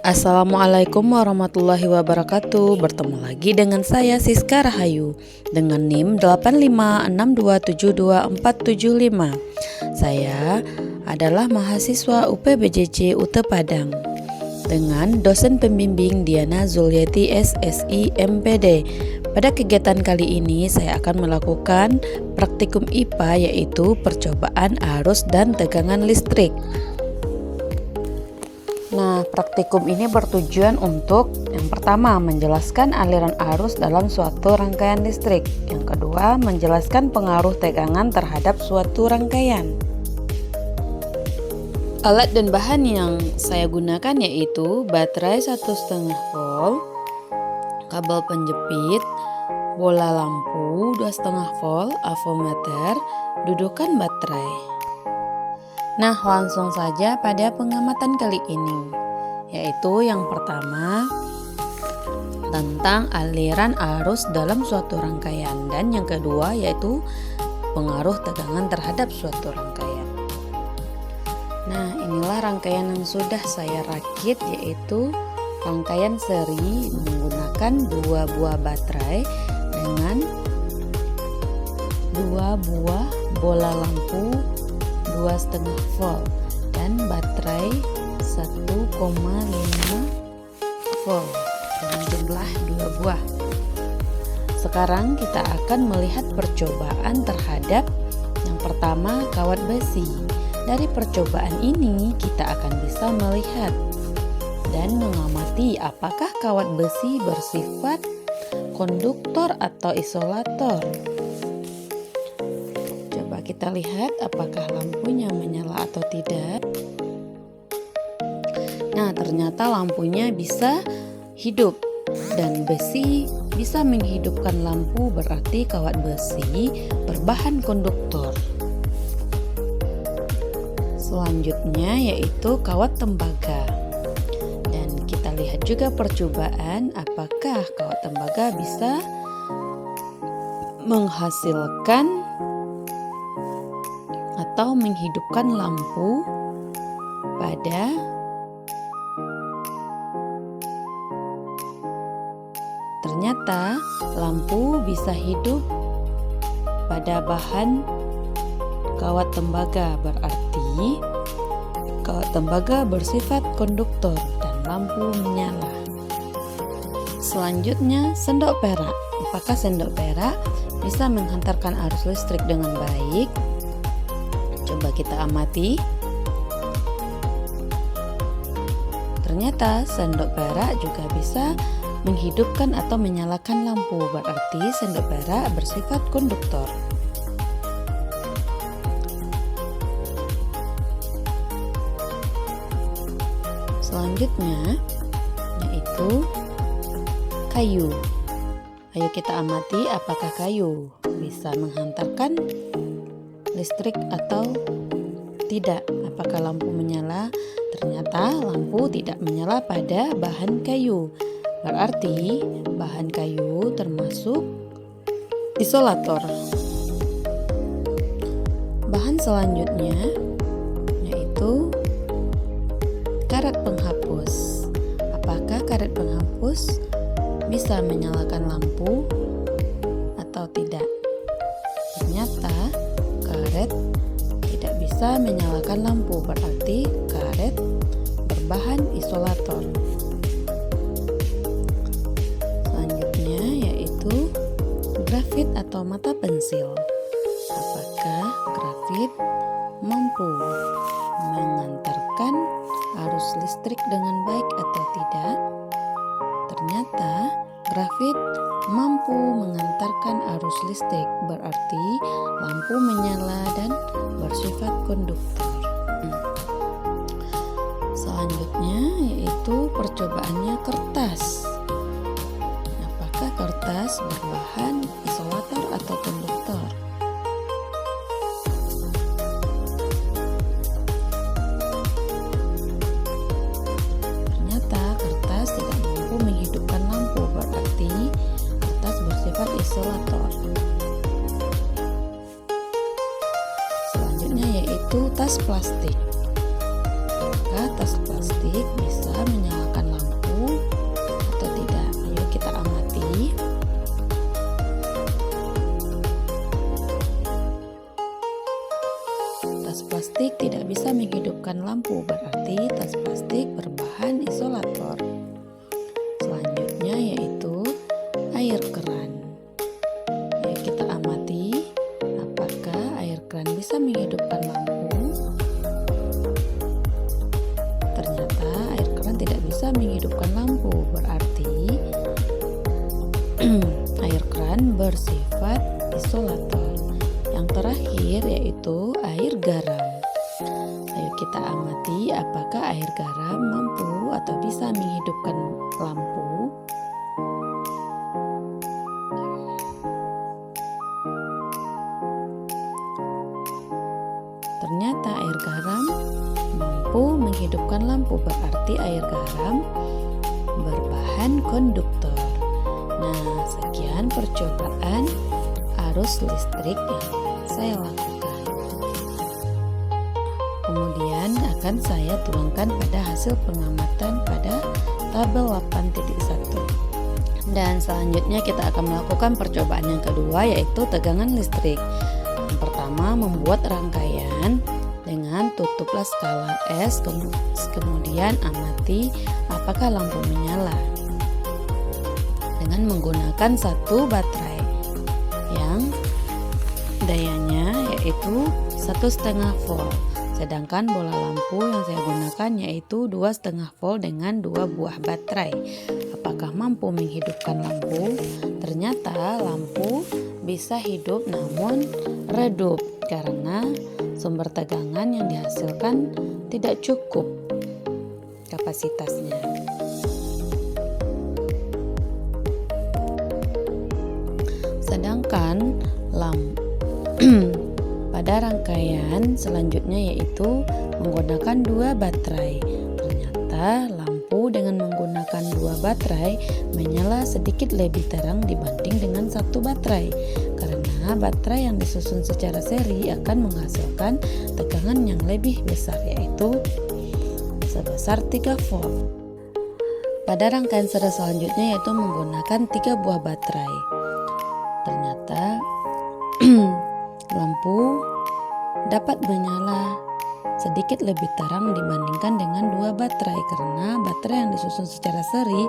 Assalamualaikum warahmatullahi wabarakatuh. Bertemu lagi dengan saya Siska Rahayu dengan NIM 8562724775. Saya adalah mahasiswa UPBJC UTE Padang dengan dosen pembimbing Diana Zulieti SSI MPD. Pada kegiatan kali ini saya akan melakukan praktikum IPA, yaitu percobaan arus dan tegangan listrik. Nah, praktikum ini bertujuan untuk yang pertama menjelaskan aliran arus dalam suatu rangkaian listrik, yang kedua menjelaskan pengaruh tegangan terhadap suatu rangkaian. Alat dan bahan yang saya gunakan yaitu baterai 1,5 volt, kabel penjepit, bola lampu 2,5 volt, avometer, dudukan baterai. Nah, langsung saja pada pengamatan kali ini, yaitu yang pertama tentang aliran arus dalam suatu rangkaian, dan yang kedua yaitu pengaruh tegangan terhadap suatu rangkaian. Nah, inilah rangkaian yang sudah saya rakit, yaitu rangkaian seri menggunakan 2 buah baterai dengan 2 buah bola lampu 2,5 volt dan baterai 1,5 volt dengan jumlah 2 buah. Sekarang kita akan melihat percobaan terhadap yang pertama, kawat besi. Dari percobaan ini kita akan bisa melihat dan mengamati apakah kawat besi bersifat konduktor atau isolator. Kita lihat apakah lampunya menyala atau tidak. Nah, ternyata lampunya bisa hidup dan besi bisa menghidupkan lampu, berarti kawat besi berbahan konduktor. Selanjutnya yaitu kawat tembaga. Dan kita lihat juga percobaan apakah kawat tembaga bisa menghasilkan atau menghidupkan lampu pada ternyata lampu bisa hidup pada bahan kawat tembaga, berarti kawat tembaga bersifat konduktor dan lampu menyala. Selanjutnya, sendok perak. Apakah sendok perak bisa menghantarkan arus listrik dengan baik? Coba kita amati. Ternyata sendok perak juga bisa menghidupkan atau menyalakan lampu, berarti sendok perak bersifat konduktor. Selanjutnya yaitu kayu. Ayo kita amati apakah kayu bisa menghantarkan listrik atau tidak. Apakah lampu menyala? Ternyata lampu tidak menyala pada bahan kayu, berarti bahan kayu termasuk isolator. Bahan selanjutnya yaitu karet penghapus. Apakah karet penghapus bisa menyalakan lampu atau tidak? Ternyata karet tidak bisa menyalakan lampu, berarti karet berbahan isolator. Selanjutnya yaitu grafit atau mata pensil. Apakah grafit mampu mengantarkan arus listrik dengan baik atau tidak? Ternyata grafit mampu mengantarkan arus listrik, berarti lampu menyala dan bersifat konduktor. Selanjutnya yaitu percobaannya kertas. Apakah kertas berbahan isolator atau konduktor? Ternyata kertas tidak mampu menghidupkan lampu, berarti kertas bersifat isolator. Selanjutnya yaitu tas plastik. Apakah tas plastik bisa menyalakan lampu lampu, berarti tas plastik berbahan isolator. Selanjutnya yaitu air keran. Ya, kita amati apakah air keran bisa menghidupkan lampu. Ternyata air keran tidak bisa menghidupkan lampu, berarti air keran bersifat isolator. Yang terakhir yaitu air garam. Ayo kita amati apakah air garam mampu atau bisa menghidupkan lampu. Ternyata air garam mampu menghidupkan lampu, berarti air garam berbahan konduktor. Nah, sekian percobaan arus listrik yang saya lakukan. Kemudian akan saya tuangkan pada hasil pengamatan pada tabel 8.1. Dan selanjutnya kita akan melakukan percobaan yang kedua, yaitu tegangan listrik. Yang pertama, membuat rangkaian dengan tutuplah skala S, kemudian amati apakah lampu menyala dengan menggunakan satu baterai yang dayanya yaitu 1,5 volt. Sedangkan bola lampu yang saya gunakan yaitu 2,5 volt dengan 2 buah baterai. Apakah mampu menghidupkan lampu? Ternyata lampu bisa hidup namun redup karena sumber tegangan yang dihasilkan tidak cukup kapasitasnya. Sedangkan pada rangkaian selanjutnya yaitu menggunakan 2 baterai. Ternyata lampu dengan menggunakan 2 baterai menyala sedikit lebih terang dibanding dengan 1 baterai. Karena baterai yang disusun secara seri akan menghasilkan tegangan yang lebih besar, yaitu sebesar 3 volt. Pada rangkaian selanjutnya yaitu menggunakan 3 buah baterai. Ternyata lampu dapat menyala sedikit lebih terang dibandingkan dengan 2 baterai karena baterai yang disusun secara seri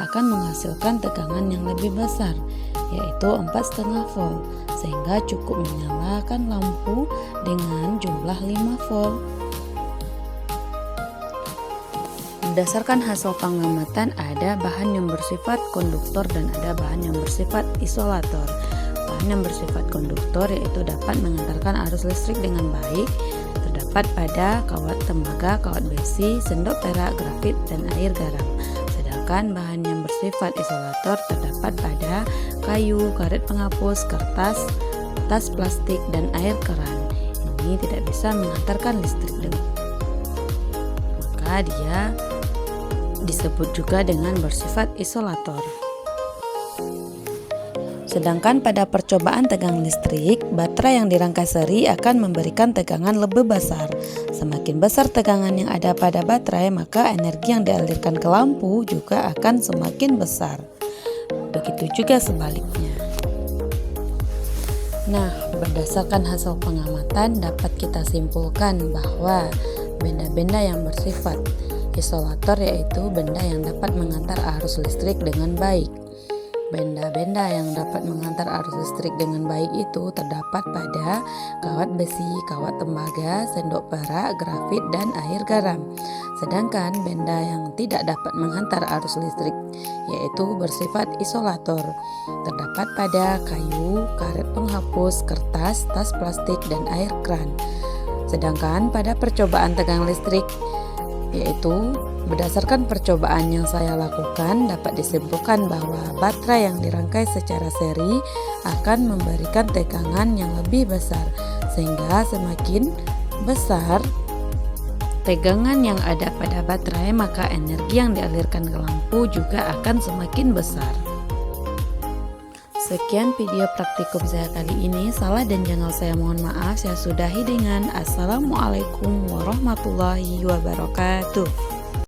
akan menghasilkan tegangan yang lebih besar, yaitu 4,5 volt, sehingga cukup menyalakan lampu dengan jumlah 5 volt. Berdasarkan hasil pengamatan, ada bahan yang bersifat konduktor dan ada bahan yang bersifat isolator. Bahan yang bersifat konduktor yaitu dapat mengantarkan arus listrik dengan baik, terdapat pada kawat tembaga, kawat besi, sendok perak, grafit, dan air garam. Sedangkan bahan yang bersifat isolator terdapat pada kayu, karet penghapus, kertas, tas plastik, dan air keran. Ini tidak bisa mengantarkan listrik, maka dia disebut juga dengan bersifat isolator. Sedangkan pada percobaan tegangan listrik, baterai yang dirangkai seri akan memberikan tegangan lebih besar. Semakin besar tegangan yang ada pada baterai, maka energi yang dialirkan ke lampu juga akan semakin besar. Begitu juga sebaliknya. Nah, berdasarkan hasil pengamatan dapat kita simpulkan bahwa benda-benda yang bersifat isolator yaitu benda yang dapat mengantar arus listrik dengan baik. Benda-benda yang dapat mengantar arus listrik dengan baik itu terdapat pada kawat besi, kawat tembaga, sendok perak, grafit, dan air garam. Sedangkan benda yang tidak dapat menghantar arus listrik yaitu bersifat isolator terdapat pada kayu, karet penghapus, kertas, tas plastik, dan air keran. Sedangkan pada percobaan tegangan listrik yaitu berdasarkan percobaan yang saya lakukan dapat disimpulkan bahwa baterai yang dirangkai secara seri akan memberikan tegangan yang lebih besar, sehingga semakin besar tegangan yang ada pada baterai maka energi yang dialirkan ke lampu juga akan semakin besar. Sekian video praktikum saya kali ini. Salah dan janggal saya mohon maaf. Saya sudahi dengan Assalamualaikum warahmatullahi wabarakatuh.